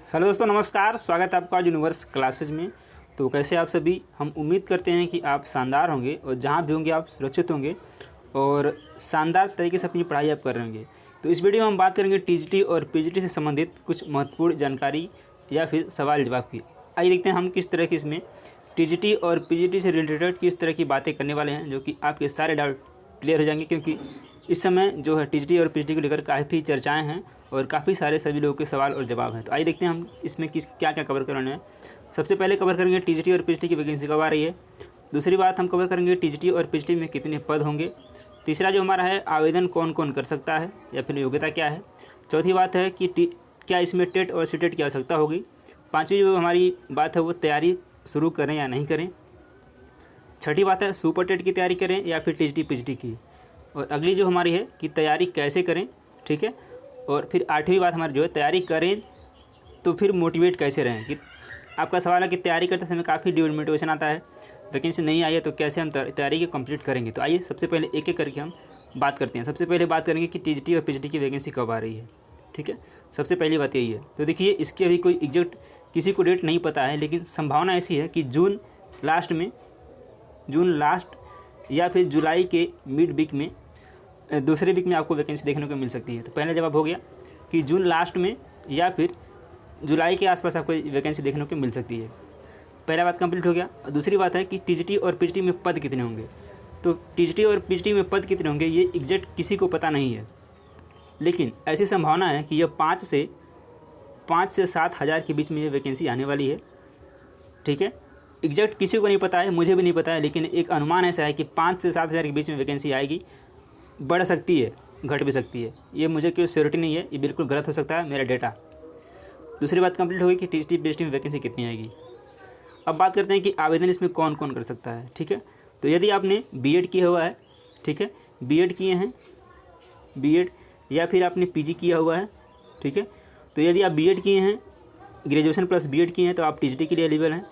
Hello दोस्तों, नमस्कार। स्वागत है आपका आज यूनिवर्स क्लासेज में। तो कैसे आप सभी? हम उम्मीद करते हैं कि आप शानदार होंगे और जहाँ भी होंगे आप सुरक्षित होंगे और शानदार तरीके से अपनी पढ़ाई आप कर रहे होंगे। तो इस वीडियो में हम बात करेंगे टीजीटी और पीजीटी से संबंधित कुछ महत्वपूर्ण जानकारी या फिर सवाल जवाब की। आइए देखते हैं हम किस तरह की इसमें टीजीटी और पीजीटी से रिलेटेड किस तरह की बातें करने वाले हैं, जो कि आपके सारे डाउट क्लियर हो जाएंगे। क्योंकि इस समय जो है टीजीटी और पीजीटी को लेकर काफ़ी चर्चाएं हैं और काफ़ी सारे सभी लोगों के सवाल और जवाब हैं। तो आइए देखते हैं हम इसमें क्या क्या कवर करने हैं। सबसे पहले कवर करेंगे टीजीटी और पीजीटी की वैकेंसी कब आ रही है। दूसरी बात हम कवर करेंगे टीजीटी और पीजीटी में कितने पद होंगे। तीसरा जो हमारा है, आवेदन कौन कौन कर सकता है या फिर योग्यता क्या है। चौथी बात है कि क्या इसमें टेट और सीटेट की आवश्यकता होगी। पाँचवीं जो हमारी बात है वो तैयारी शुरू करें या नहीं करें। छठी बात है सुपर टेट की तैयारी करें या फिर टीजीटी पीजीटी की। और अगली जो हमारी है कि तैयारी कैसे करें, ठीक है। और फिर आठवीं बात हमारी जो है, तैयारी करें तो फिर मोटिवेट कैसे रहें। कि आपका सवाल है कि तैयारी करते समय काफ़ी डिमोटिवेशन आता है, वैकेंसी नहीं आई है, तो कैसे हम तैयारी की कंप्लीट करेंगे। तो आइए सबसे पहले एक एक करके हम बात करते हैं। सबसे पहले बात करेंगे कि टीजीटी और पीजीटी की वैकेंसी कब आ रही है, ठीक है। सबसे पहली बात यही है। तो देखिए, इसकी अभी कोई एग्जैक्ट किसी को डेट नहीं पता है, लेकिन संभावना ऐसी है कि जून लास्ट या फिर जुलाई के मिड वीक में, दूसरे वीक में आपको वैकेंसी देखने को मिल सकती है। तो पहला जवाब हो गया कि जून लास्ट में या फिर जुलाई के आसपास आपको वैकेंसी देखने को मिल सकती है। पहला बात कंप्लीट हो गया। दूसरी बात है कि टीजीटी और पीजीटी में पद कितने होंगे। तो टीजीटी और पीजीटी में पद कितने होंगे ये एग्जैक्ट किसी को पता नहीं है, लेकिन ऐसी संभावना है कि यह 5 से 7 हज़ार के बीच में ये वैकेंसी आने वाली है, ठीक है। एग्जैक्ट किसी को नहीं पता है, मुझे भी नहीं पता है, लेकिन एक अनुमान ऐसा है कि 5 से 7 हज़ार के बीच में वैकेंसी आएगी। बढ़ सकती है, घट भी सकती है, ये मुझे कोई श्योरिटी नहीं है, ये बिल्कुल गलत हो सकता है मेरा डेटा। दूसरी बात कंप्लीट हो गई कि टीजीटी पीजीटी में वैकेंसी कितनी आएगी। अब बात करते हैं कि आवेदन इसमें कौन कौन कर सकता है, ठीक है। तो यदि आपने बीएड किया हुआ है, ठीक है, बीएड किए हैं, बीएड या फिर आपने पीजी किया हुआ है, ठीक है। तो यदि आप बीएड किए हैं, ग्रेजुएशन प्लस बीएड किए हैं, तो आप टीजीटी के लिए एलिजिबल हैं।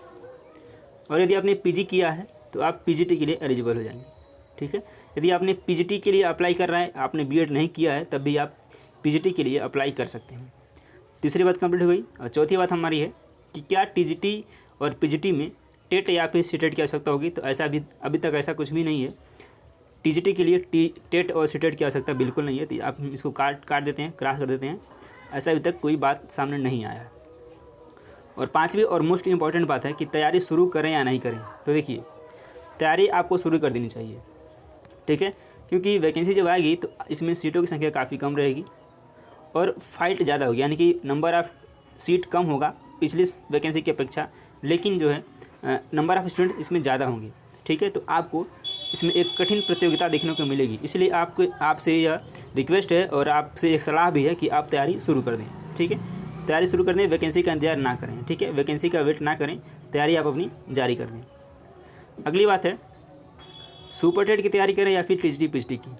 और यदि आपने पीजी किया है तो आप पीजीटी के लिए एलिजिबल हो जाएंगे, ठीक है। यदि आपने पीजीटी के लिए अप्लाई कर रहा है, आपने बीएड नहीं किया है, तब भी आप पीजीटी के लिए अप्लाई कर सकते हैं। तीसरी बात कंप्लीट हो गई। और चौथी बात हमारी है कि क्या टीजीटी और पीजीटी में टेट या फिर सीटेट की आवश्यकता होगी। तो ऐसा अभी तक ऐसा कुछ भी नहीं है। टीजीटी के लिए टेट और सीटेट की आवश्यकता बिल्कुल नहीं है। तो आप इसको काट देते हैं, क्रॉस कर देते हैं। ऐसा अभी तक कोई बात सामने नहीं आया। और पाँचवीं और मोस्ट इम्पॉर्टेंट बात है कि तैयारी शुरू करें या नहीं करें। तो देखिए, तैयारी आपको शुरू कर देनी चाहिए, ठीक है। क्योंकि वैकेंसी जब आएगी तो इसमें सीटों की संख्या काफ़ी कम रहेगी और फाइट ज़्यादा होगी, यानी कि नंबर ऑफ़ सीट कम होगा पिछली वैकेंसी की अपेक्षा, लेकिन जो है नंबर ऑफ़ स्टूडेंट इसमें ज़्यादा होंगे, ठीक है। तो आपको इसमें एक कठिन प्रतियोगिता देखने को मिलेगी। इसलिए आपसे यह रिक्वेस्ट है और आपसे एक सलाह भी है कि आप तैयारी शुरू कर दें, ठीक है। तैयारी शुरू कर दें, वैकेंसी का इंतजार ना करें, ठीक है। वैकेंसी का वेट ना करें, तैयारी आप अपनी जारी कर दें। अगली बात है सुपर टेट की तैयारी करें या फिर टीजीटी पीजीटी की,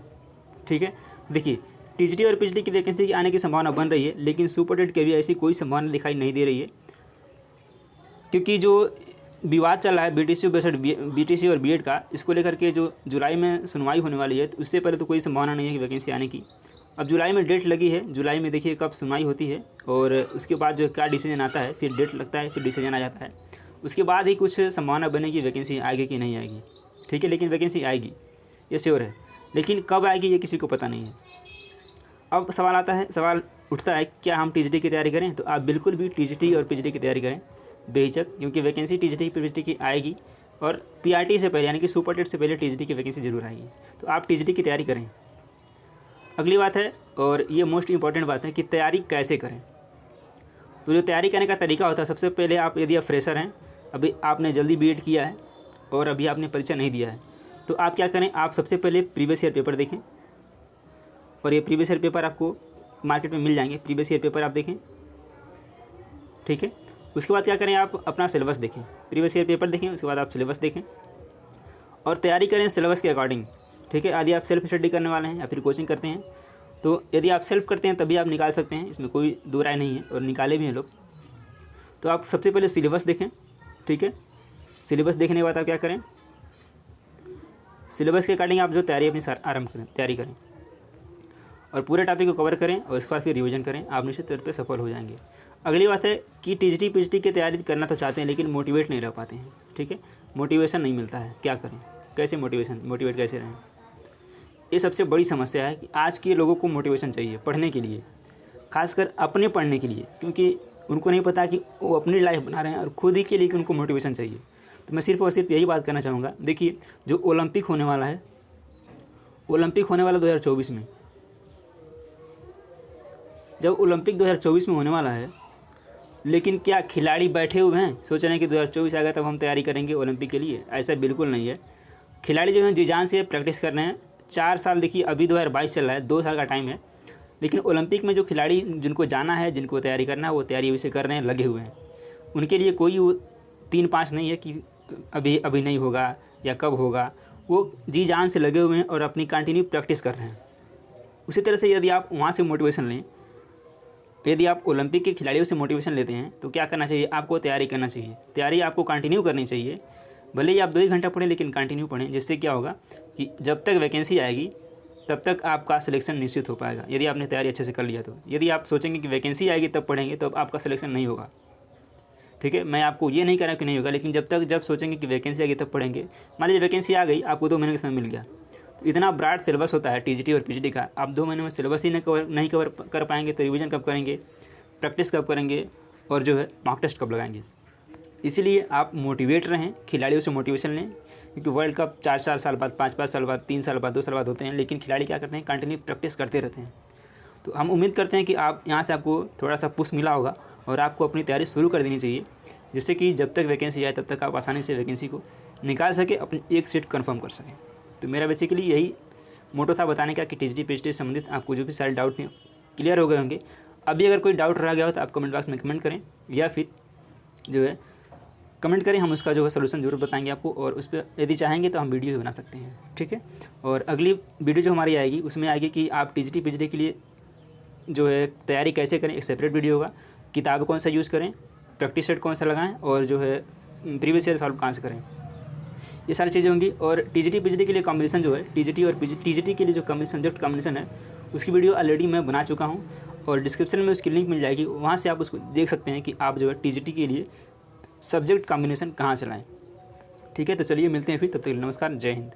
ठीक है। देखिए, टीजीटी और पीजीटी की वैकेंसी की आने की संभावना बन रही है, लेकिन सुपर टेट की भी ऐसी कोई संभावना दिखाई नहीं दे रही है। क्योंकि जो विवाद चल रहा है बीटीसी और बीएड का, इसको लेकर के जो जुलाई में सुनवाई होने वाली है, तो उससे पहले तो कोई संभावना नहीं है कि वैकेंसी आने की। अब जुलाई में डेट लगी है, जुलाई में देखिए कब सुनवाई होती है और उसके बाद जो क्या डिसीजन आता है, फिर डेट लगता है, फिर डिसीजन आ जाता है। उसके बाद ही कुछ संभावना बनेगी वैकेंसी आएगी कि नहीं आएगी, ठीक है। लेकिन वैकेंसी आएगी, ये श्योर है, लेकिन कब आएगी ये किसी को पता नहीं है। अब सवाल उठता है क्या हम टीजीटी की तैयारी करें। तो आप बिल्कुल भी टीजीटी और पीजीटी की तैयारी करें बेहिचक, क्योंकि वैकेंसी टीजीटी पीजीटी की आएगी और पीआरटी से पहले, यानी कि सुपर टेट से पहले टीजीटी की वैकेंसी जरूर आएगी। तो आप टीजीटी की तैयारी करें। अगली बात है, और ये मोस्ट इंपॉर्टेंट बात है, कि तैयारी कैसे करें। तो जो तैयारी करने का तरीका होता है, सबसे पहले यदि आप फ्रेशर हैं, अभी आपने जल्दी बीएड किया है और अभी आपने परीक्षा नहीं दिया है, तो आप क्या करें, आप सबसे पहले प्रीवियस ईयर पेपर देखें। और ये प्रीवियस ईयर पेपर आपको मार्केट में मिल जाएंगे, प्रीवियस ईयर पेपर आप देखें, ठीक है। उसके बाद क्या करें, आप अपना सिलेबस देखें, प्रीवियस ईयर पेपर देखें, उसके बाद आप सिलेबस देखें और तैयारी करें सिलेबस के अकॉर्डिंग, ठीक है। यदि आप सेल्फ स्टडी करने वाले हैं या फिर कोचिंग करते हैं, तो यदि आप सेल्फ करते हैं तभी आप निकाल सकते हैं, इसमें कोई दो राय नहीं है, और निकाले भी हैं लोग। तो आप सबसे पहले सिलेबस देखें, ठीक है। सिलेबस देखने के बाद आप क्या करें, सिलेबस के अकॉर्डिंग आप जो तैयारी अपनी आरंभ करें, तैयारी करें। और पूरे टॉपिक को कवर करें और इसके बाद फिर रिवीजन करें, आप निश्चित तौर पे सफल हो जाएंगे। अगली बात है कि टीजीटी पीजीटी की तैयारी करना तो चाहते हैं लेकिन मोटिवेट नहीं रह पाते हैं। ठीक है, मोटिवेशन नहीं मिलता है, क्या करें, कैसे मोटिवेट कैसे रहें? ये सबसे बड़ी समस्या है कि आज के लोगों को मोटिवेशन चाहिए पढ़ने के लिए, खासकर अपने पढ़ने के लिए, क्योंकि उनको नहीं पता कि वो अपनी लाइफ बना रहे हैं और खुद ही के लिए कि उनको मोटिवेशन चाहिए। तो मैं सिर्फ और सिर्फ यही बात करना चाहूँगा। देखिए, जो ओलंपिक होने वाला है, ओलंपिक होने वाला 2024 में, जब ओलंपिक 2024 में होने वाला है, लेकिन क्या खिलाड़ी बैठे हुए हैं सोच रहे हैं कि 2024 आ गया तब हम तैयारी करेंगे ओलंपिक के लिए? ऐसा बिल्कुल नहीं है। खिलाड़ी जो हैं जी जान से प्रैक्टिस कर रहे हैं। 4 साल, देखिए अभी 2022 चल रहा है, 2 साल का टाइम है, लेकिन ओलंपिक में जो खिलाड़ी जिनको जाना है, जिनको तैयारी करना है, वो तैयारी अभी से कर रहे हैं, लगे हुए हैं। उनके लिए कोई वो 3-5 नहीं है कि अभी नहीं होगा या कब होगा, वो जी जान से लगे हुए हैं और अपनी कंटिन्यू प्रैक्टिस कर रहे हैं। उसी तरह से यदि आप वहाँ से मोटिवेशन लें, यदि आप ओलंपिक के खिलाड़ियों से मोटिवेशन लेते हैं तो क्या करना चाहिए? आपको तैयारी करना चाहिए, तैयारी आपको कंटिन्यू करनी चाहिए। भले ही आप 2 ही घंटा पढ़ें लेकिन कंटिन्यू पढ़ें, जिससे क्या होगा कि जब तक वैकेंसी आएगी तब तक आपका सिलेक्शन निश्चित हो पाएगा, यदि आपने तैयारी अच्छे से कर लिया तो। यदि आप सोचेंगे कि वैकेंसी आएगी तब पढ़ेंगे तो आपका सिलेक्शन नहीं होगा। ठीक है, मैं आपको ये नहीं कह रहा कि नहीं होगा, लेकिन जब सोचेंगे कि वैकेंसी आएगी तब पढ़ेंगे। मान लीजिए वैकेंसी आ गई, आपको 2 महीने का समय मिल गया, तो इतना ब्रॉड सिलेबस होता है टीजीटी और पीजीटी का, आप 2 महीने में सिलेबस ही नहीं कवर कर पाएंगे तो रिवीजन कब करेंगे, प्रैक्टिस कब करेंगे और जो है मॉक टेस्ट कब लगाएंगे? इसीलिए आप मोटिवेट रहें, खिलाड़ियों से मोटिवेशन लें, क्योंकि वर्ल्ड कप 4-4 साल बाद, 5-5 साल बाद, 3 साल बाद, 2 साल बाद होते हैं, लेकिन खिलाड़ी क्या करते हैं? कंटिन्यू प्रैक्टिस करते रहते हैं। तो हम उम्मीद करते हैं कि आप यहाँ से आपको थोड़ा सा पुश मिला होगा और आपको अपनी तैयारी शुरू कर देनी चाहिए, जिससे कि जब तक वैकेंसी आए तब तक आप आसानी से वैकेंसी को निकाल सके, अपनी एक सीट कन्फर्म कर सकें। तो मेरा बेसिकली यही मोटो था बताने का कि टीजीटी पीजीटी से संबंधित आपको जो भी सारे डाउट थे क्लियर हो गए होंगे। अभी अगर कोई डाउट रह गया हो तो आप कमेंट बॉक्स में कमेंट करें या फिर जो है कमेंट करें, हम उसका जो है सलूशन ज़रूर बताएंगे आपको, और उस पर यदि चाहेंगे तो हम वीडियो भी बना सकते हैं। ठीक है, और अगली वीडियो जो हमारी आएगी उसमें आएगी कि आप टीजीटी पीजीटी के लिए जो है तैयारी कैसे करें, एक सेपरेट वीडियो होगा। किताब कौन सा यूज़ करें, प्रैक्टिस सेट कौन सा लगाएं और जो है प्रीवियस ईयर सॉल्व कहाँ से करें, ये सारी चीज़ें होंगी। और टीजीटी पीजीटी के लिए कॉम्बिनेशन जो है, टीजीटी और टीजीटी के लिए जो सब्जेक्ट कॉम्बिनेशन है उसकी वीडियो ऑलरेडी मैं बना चुका हूँ और डिस्क्रिप्शन में उसकी लिंक मिल जाएगी, वहाँ से आप उसको देख सकते हैं कि आप जो है टीजीटी के लिए सब्जेक्ट कॉम्बिनेशन कहाँ से लाएँ। ठीक है, तो चलिए मिलते हैं फिर, तब तक नमस्कार, जय हिंद।